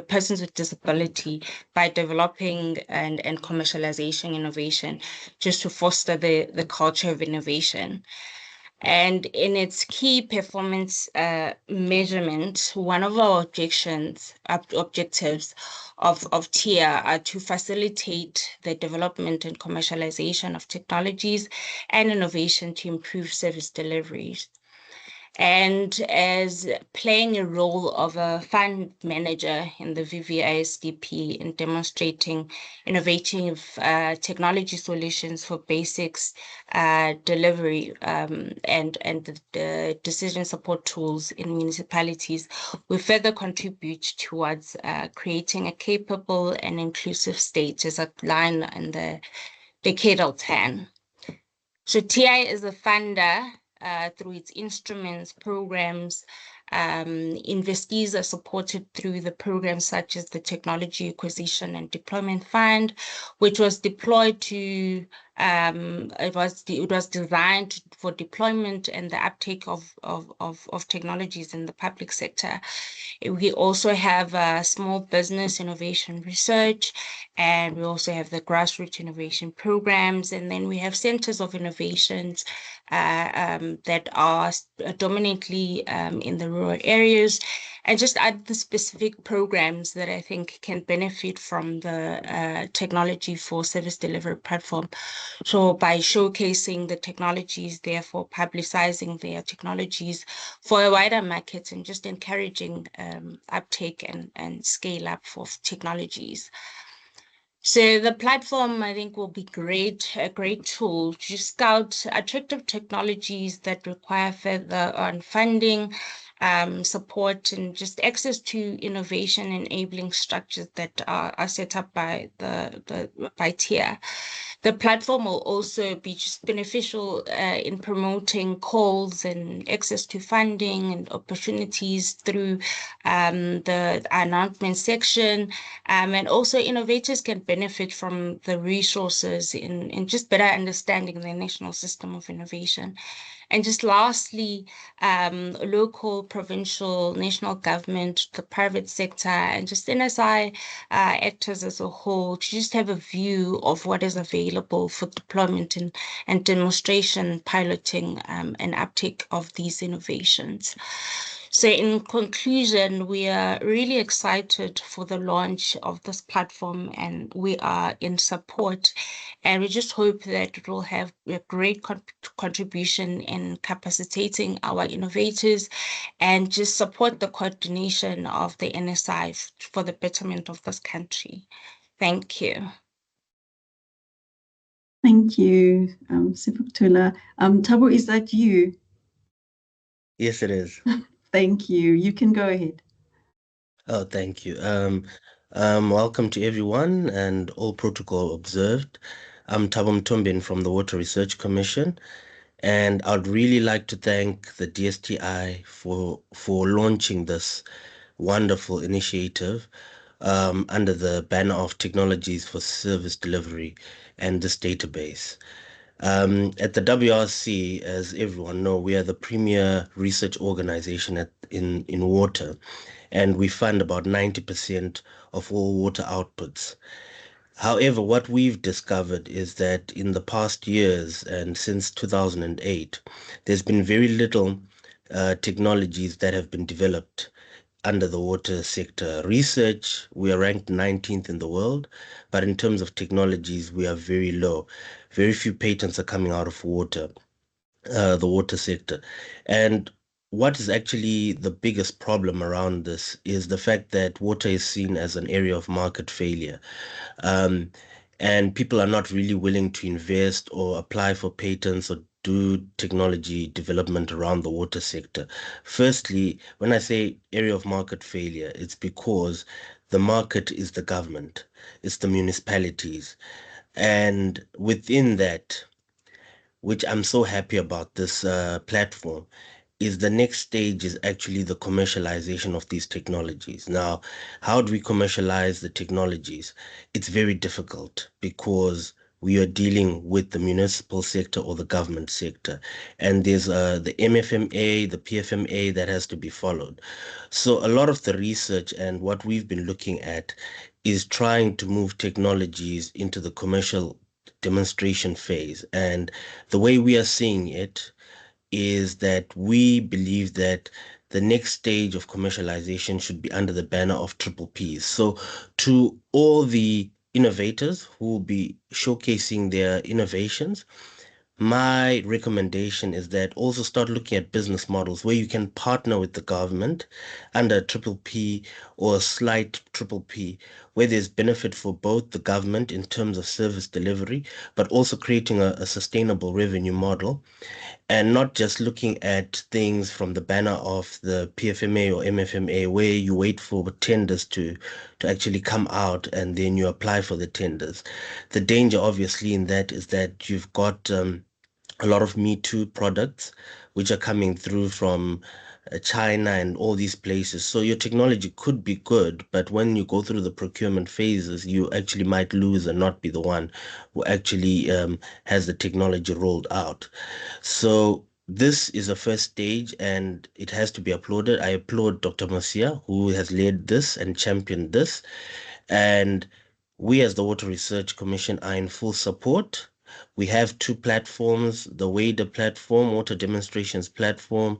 persons with disability, by developing and commercialization innovation, just to foster the culture of innovation. And in its key performance measurement, one of our objectives of TIA are to facilitate the development and commercialization of technologies and innovation to improve service deliveries. And as playing a role of a fund manager in the VVISDP in demonstrating innovative technology solutions for basics delivery and the decision support tools in municipalities, we further contribute towards creating a capable and inclusive state as outlined in the decadal plan. So TI is a funder through its instruments, programs. Investees are supported through the programs such as the Technology Acquisition and Deployment Fund, which was deployed to, it was designed for deployment and the uptake of technologies in the public sector. We also have small business innovation research, and we also have the grassroots innovation programs, and then we have centers of innovations that are dominantly in the rural areas, and just add the specific programs that I think can benefit from the technology for service delivery platform. So by showcasing the technologies, therefore publicizing their technologies for a wider market, and just encouraging uptake and scale up for technologies. So the platform, I think, will be a great tool to scout attractive technologies that require further funding, support, and just access to innovation enabling structures that are set up by by TIA. The platform will also be just beneficial in promoting calls and access to funding and opportunities through the announcement section. And also innovators can benefit from the resources in just better understanding the national system of innovation. And just lastly, local, provincial, national government, the private sector, and just NSI actors as a whole to just have a view of what is available for deployment and demonstration, piloting, and uptake of these innovations. So in conclusion, we are really excited for the launch of this platform, and we are in support. And we just hope that it will have a great contribution in capacitating our innovators and just support the coordination of the NSI for the betterment of this country. Thank you. Thank you, Sibuktula. Thabo, is that you? Yes, it is. Thank you. You can go ahead. Oh, thank you. Welcome to everyone and all protocol observed. I'm Thabo Mtombeni from the Water Research Commission, and I'd really like to thank the DSTI for launching this wonderful initiative under the banner of Technologies for Service Delivery and this database. At the WRC, as everyone know, we are the premier research organization in water, and we fund about 90% of all water outputs. However, what we've discovered is that in the past years and since 2008, there's been very little technologies that have been developed under the water sector. Research, we are ranked 19th in the world, but in terms of technologies, we are very low. Very few patents are coming out of water, the water sector. And what is actually the biggest problem around this is the fact that water is seen as an area of market failure. And people are not really willing to invest or apply for patents or do technology development around the water sector. Firstly, when I say area of market failure, it's because the market is the government, it's the municipalities. And within that, which I'm so happy about this platform, is the next stage is actually the commercialization of these technologies. Now, how do we commercialize the technologies? It's very difficult because we are dealing with the municipal sector or the government sector, and there's the MFMA, the PFMA that has to be followed. So a lot of the research and what we've been looking at is trying to move technologies into the commercial demonstration phase. And the way we are seeing it is that we believe that the next stage of commercialization should be under the banner of triple Ps. So to all the innovators who will be showcasing their innovations, my recommendation is that also start looking at business models where you can partner with the government under a triple P or a slight triple P, where there's benefit for both the government in terms of service delivery, but also creating a sustainable revenue model, and not just looking at things from the banner of the PFMA or MFMA, where you wait for tenders to actually come out and then you apply for the tenders. The danger, obviously, in that is that you've got a lot of Me Too products which are coming through from China and all these places. So your technology could be good, but when you go through the procurement phases, you actually might lose and not be the one who actually has the technology rolled out. So this is a first stage and it has to be applauded. I applaud Dr. Masia, who has led this and championed this. And we as the Water Research Commission are in full support. We have two platforms, the WADA platform, Water Demonstrations platform,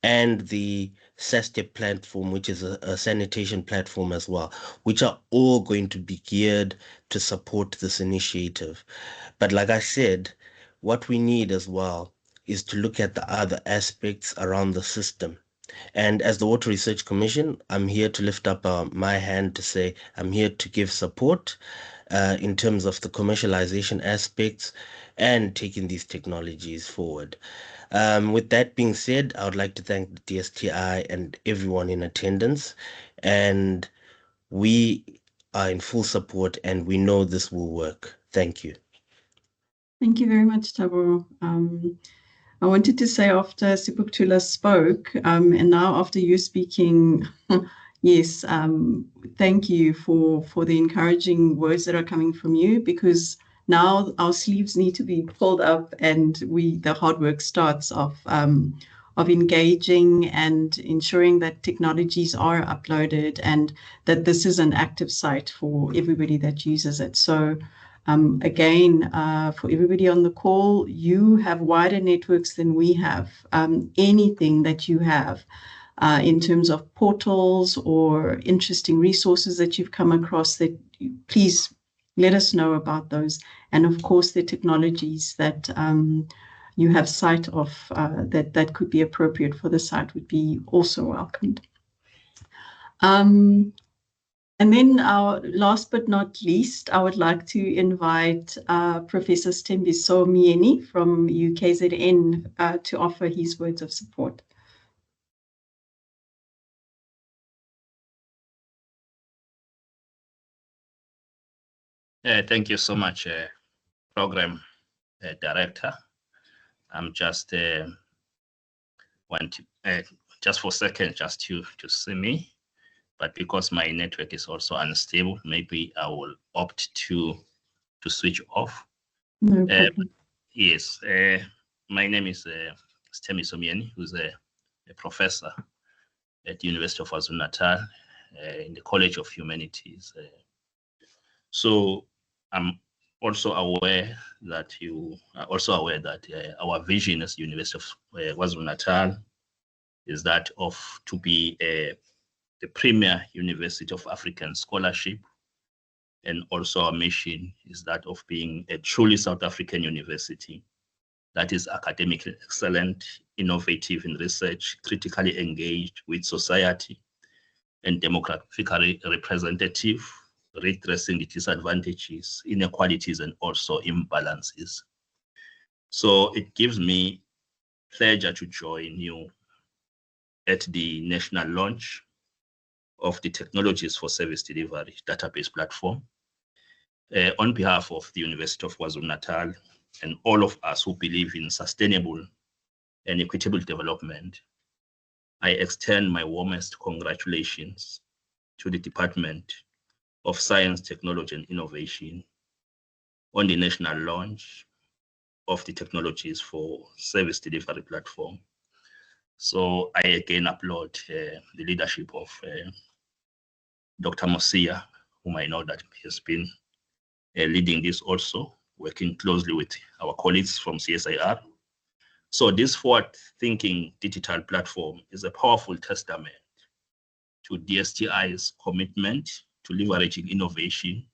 and the SASTEP platform, which is a sanitation platform as well, which are all going to be geared to support this initiative. But like I said, what we need as well is to look at the other aspects around the system. And as the Water Research Commission, I'm here to lift up my hand to say I'm here to give support in terms of the commercialization aspects and taking these technologies forward. With that being said, I would like to thank the DSTI and everyone in attendance. And we are in full support and we know this will work. Thank you. Thank you very much, Thabo. I wanted to say after Sibuktula spoke, and now after you speaking, yes, thank you for the encouraging words that are coming from you, because now our sleeves need to be pulled up and the hard work starts of engaging and ensuring that technologies are uploaded and that this is an active site for everybody that uses it. So again, for everybody on the call, you have wider networks than we have. Anything that you have in terms of portals or interesting resources that you've come across, that please let us know about those. And of course, the technologies that you have sight of that could be appropriate for the site would be also welcomed. And then our last but not least, I would like to invite Professor Stembiso Mieni from UKZN to offer his words of support. Thank you so much, Program Director. I'm just just for a second, just to see me. But because my network is also unstable, maybe I will opt to switch off. No problem. Yes, my name is Stembiso Mieni, who's a professor at the University of KwaZulu-Natal in the College of Humanities. So I'm also aware that you are also aware that our vision as University of KwaZulu-Natal is that of to be the premier university of African scholarship, and also our mission is that of being a truly South African university that is academically excellent, innovative in research, critically engaged with society, and demographically representative, redressing the disadvantages, inequalities, and also imbalances. So it gives me pleasure to join you at the national launch of the Technologies for Service Delivery database platform on behalf of the University of KwaZulu-Natal and all of us who believe in sustainable and equitable development. I extend my warmest congratulations to the Department of Science, Technology and Innovation on the national launch of the Technologies for Service Delivery platform. So I again applaud the leadership of Dr. Mosia, whom I know that has been leading this also, working closely with our colleagues from CSIR. So this forward-thinking digital platform is a powerful testament to DSTI's commitment to leveraging innovation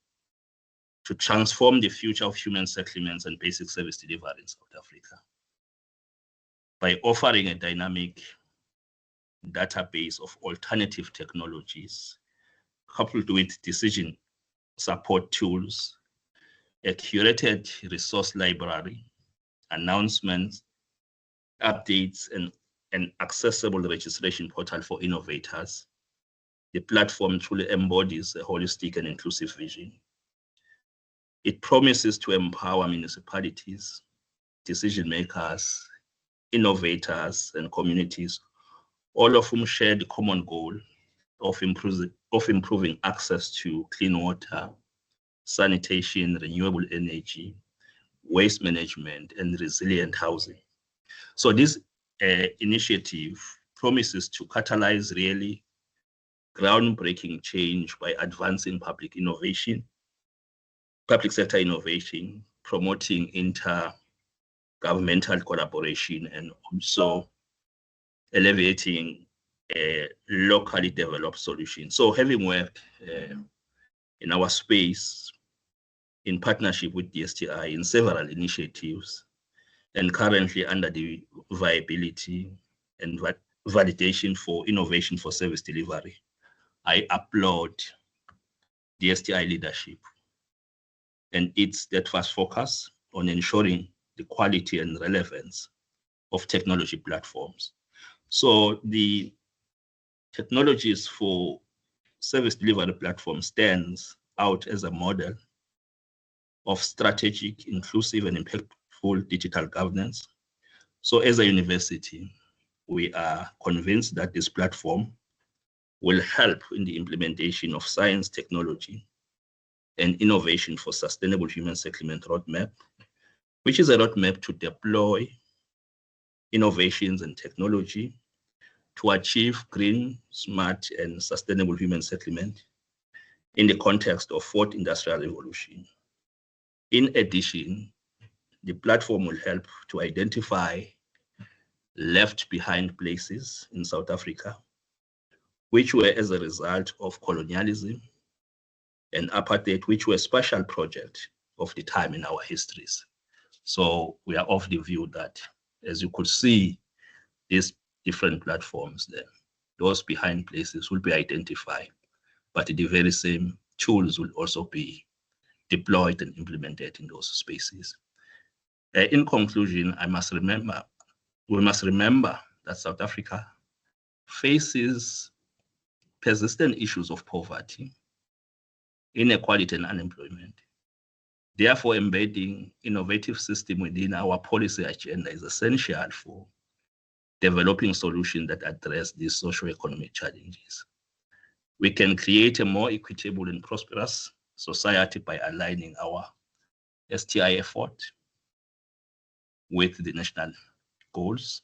to transform the future of human settlements and basic service delivery in South Africa. By offering a dynamic database of alternative technologies, coupled with decision support tools, a curated resource library, announcements, updates, and an accessible registration portal for innovators, the platform truly embodies a holistic and inclusive vision. It promises to empower municipalities, decision makers, innovators, and communities, all of whom share the common goal of improving access to clean water, sanitation, renewable energy, waste management, and resilient housing. So this initiative promises to catalyze really groundbreaking change by advancing public sector innovation, promoting intergovernmental collaboration, and also alleviating locally developed solutions. So having worked in our space in partnership with DSTI in several initiatives, and currently under the viability and validation for innovation for service delivery, I applaud DSTI leadership and its steadfast focus on ensuring the quality and relevance of technology platforms. So the Technologies for Service Delivery platform stands out as a model of strategic, inclusive, and impactful digital governance. So as a university, we are convinced that this platform will help in the implementation of science, technology, and innovation for sustainable human settlement roadmap, which is a roadmap to deploy innovations and technology to achieve green, smart, and sustainable human settlement in the context of fourth industrial revolution. In addition, the platform will help to identify left behind places in South Africa, which were as a result of colonialism and apartheid, which were special projects of the time in our histories. So we are of the view that, as you could see, these different platforms there, those behind places will be identified, but the very same tools will also be deployed and implemented in those spaces. In conclusion, we must remember that South Africa faces persistent issues of poverty, inequality, and unemployment. Therefore, embedding innovative systems within our policy agenda is essential for developing solutions that address these socio-economic challenges. We can create a more equitable and prosperous society by aligning our STI effort with the national goals.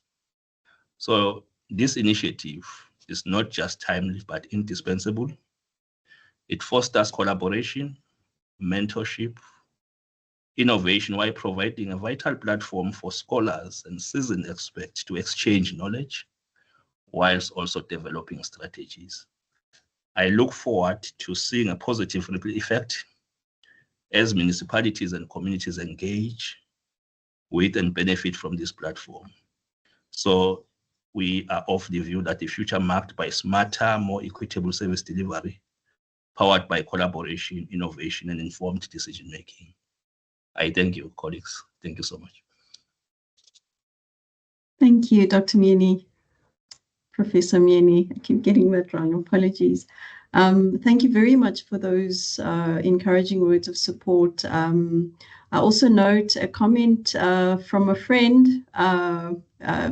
So this initiative is not just timely, but indispensable. It fosters collaboration, mentorship, innovation, while providing a vital platform for scholars and seasoned experts to exchange knowledge, whilst also developing strategies. I look forward to seeing a positive ripple effect as municipalities and communities engage with and benefit from this platform. So we are of the view that the future marked by smarter, more equitable service delivery, powered by collaboration, innovation, and informed decision-making. I thank you, colleagues. Thank you so much. Thank you, Dr. Myeni. Professor Myeni. I keep getting that wrong. Apologies. Thank you very much for those encouraging words of support. I also note a comment from a friend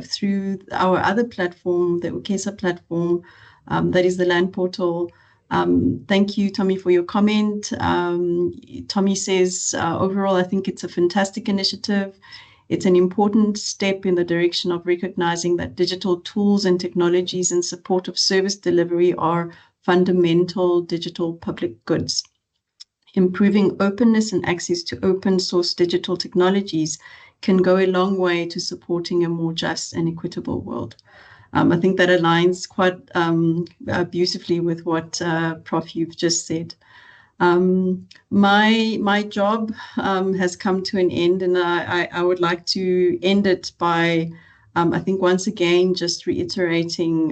through our other platform, the UKESA platform, that is the land portal. Thank you, Tommy, for your comment. Tommy says, overall, I think it's a fantastic initiative. It's an important step in the direction of recognizing that digital tools and technologies in support of service delivery are fundamental digital public goods. Improving openness and access to open source digital technologies can go a long way to supporting a more just and equitable world. I think that aligns quite beautifully with what Prof, you've just said. My job has come to an end, and I would like to end it by I think once again just reiterating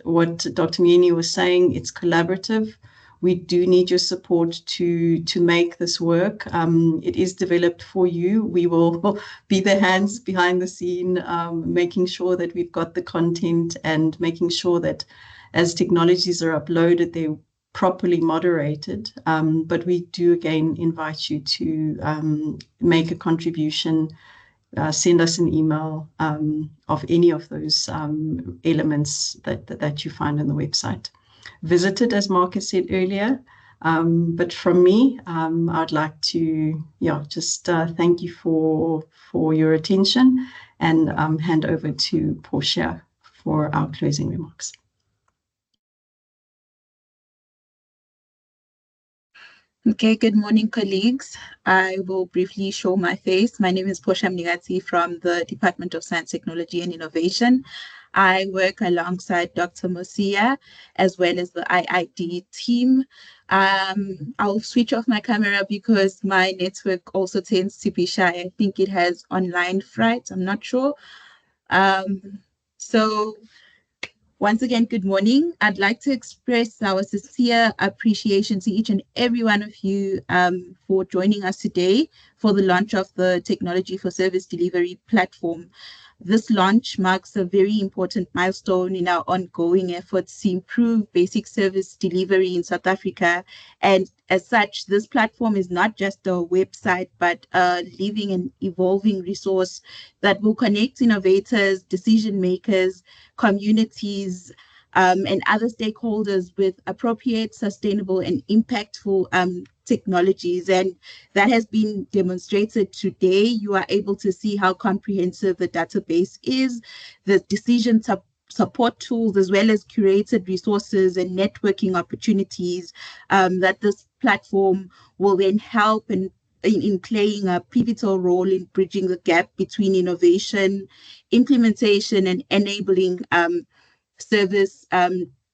what Dr. Myeni was saying. It's collaborative. We do need your support to make this work. It is developed for you. We will be the hands behind the scene, making sure that we've got the content and making sure that as technologies are uploaded, they're properly moderated. But we do again invite you to make a contribution. Send us an email of any of those elements that you find on the website. Visit it, as Marcus said earlier. But from me, I'd like to just thank you for your attention and hand over to Portia for our closing remarks. Okay, good morning, colleagues. I will briefly show my face. My name is Portia Mnigati from the Department of Science, Technology and Innovation. I work alongside Dr. Mosia as well as the IID team. I'll switch off my camera because my network also tends to be shy. I think it has online fright. I'm not sure. So once again, good morning. I'd like to express our sincere appreciation to each and every one of you for joining us today for the launch of the Technology for Service Delivery platform. This launch marks a very important milestone in our ongoing efforts to improve basic service delivery in South Africa. And as such, this platform is not just a website, but a living and evolving resource that will connect innovators, decision makers, communities, and other stakeholders with appropriate, sustainable, and impactful technologies. And that has been demonstrated today. You are able to see how comprehensive the database is, the decision support tools, as well as curated resources and networking opportunities that this platform will then help in playing a pivotal role in bridging the gap between innovation, implementation, and enabling service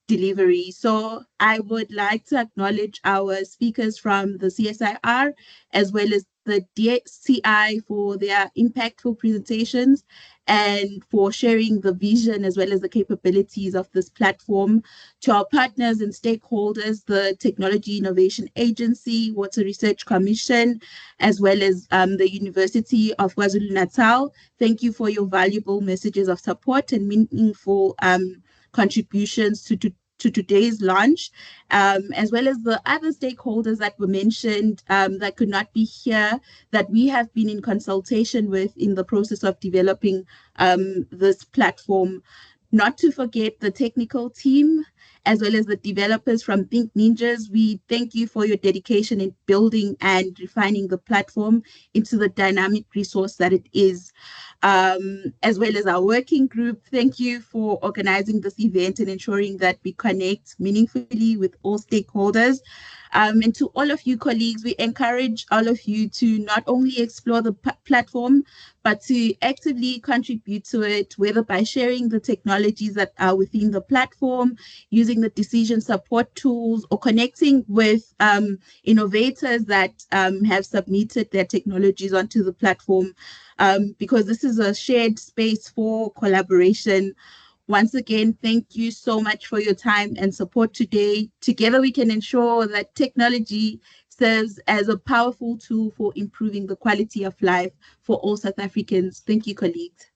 delivery. So I would like to acknowledge our speakers from the CSIR as well as the DSTI for their impactful presentations and for sharing the vision as well as the capabilities of this platform. To our partners and stakeholders, the Technology Innovation Agency, Water Research Commission, as well as the University of KwaZulu-Natal, thank you for your valuable messages of support and meaningful contributions to today's launch, as well as the other stakeholders that were mentioned that could not be here, that we have been in consultation with in the process of developing this platform. Not to forget the technical team, as well as the developers from Think Ninjas. We thank you for your dedication in building and refining the platform into the dynamic resource that it is. As well as our working group, thank you for organizing this event and ensuring that we connect meaningfully with all stakeholders. And to all of you colleagues, we encourage all of you to not only explore the platform, but to actively contribute to it, whether by sharing the technologies that are within the platform, using the decision support tools, or connecting with innovators that have submitted their technologies onto the platform, because this is a shared space for collaboration. Once again, thank you so much for your time and support today. Together, we can ensure that technology serves as a powerful tool for improving the quality of life for all South Africans. Thank you, colleagues.